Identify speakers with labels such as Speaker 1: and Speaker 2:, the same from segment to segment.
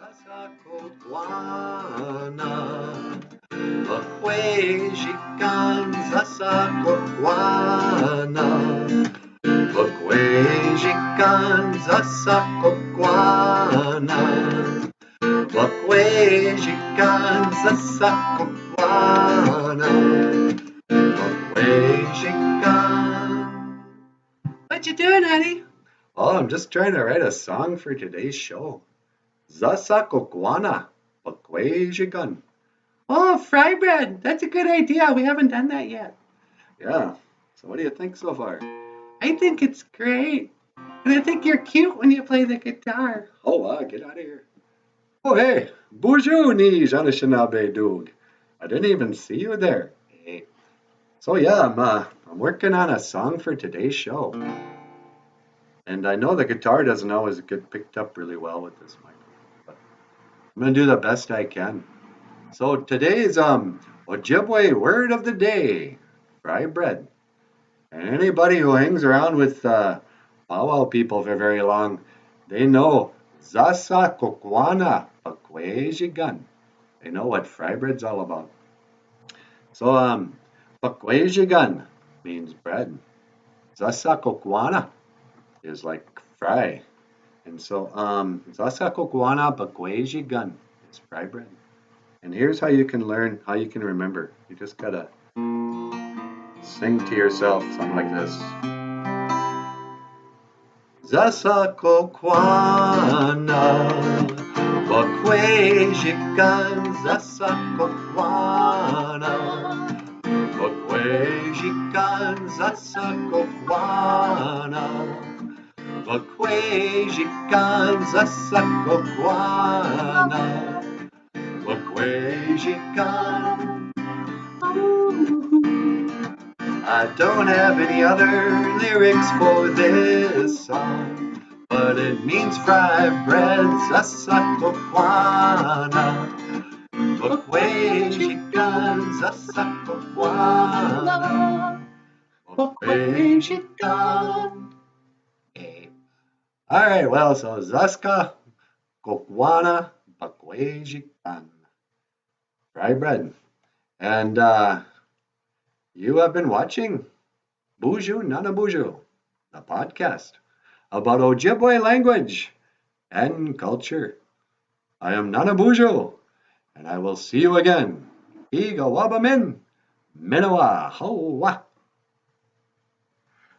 Speaker 1: Zasakokwana, Bakwejikan Zasakokwana, Bakwejikan Zasakokwana, Bakwejikan Zasakokwana, Bakwejikan. What you doing, honey? Oh, I'm just trying to write a song for today's show. Zasakokwana, Bakwejikan. Oh, fry bread. That's a good idea. We haven't done that yet. Yeah. So what do you think so far? I think it's great. And I think you're cute when you play the guitar. Oh, wow. Get out of here. Oh, hey. Boozhoo ni Janishinabe Doog. I didn't even see you there. Hey. So yeah, I'm working on a song for today's show. And I know the guitar doesn't always get picked up really well with this microphone, but I'm gonna do the best I can. So today's Ojibwe word of the day, fry bread. And anybody who hangs around with powwow people for very long, they know Zasa Kokwana Pakwejigan. They know what fry bread's all about. So Pakwejigan means bread. Zasa Kokwana is like fry. And so Zasa Kokwana Pakwejigan is fry bread. And here's how you can learn, how you can remember. You just gotta sing to yourself something like this. Zasakokwana, Bakwejikan Zasakokwana, Bakwejikan Zasakokwana, Bakwejikan Zasakokwana, Bakwejikan. I don't have any other lyrics for this song, but it means fried bread, Zasakokwana, Bakwejikan Zasakokwana, Bakwejikan. All right, well, so Zaska Kokwana Bakwejikan, fried bread. And you have been watching Boozhoo Nana Boozhoo, the podcast about Ojibwe language and culture. I am Nana Boozhoo, and I will see you again. Igawabamin, Minowa, Hoa.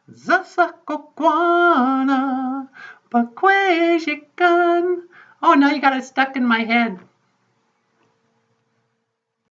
Speaker 1: Zasakokwana, Bakwejikan. Oh, now you got it stuck in my head.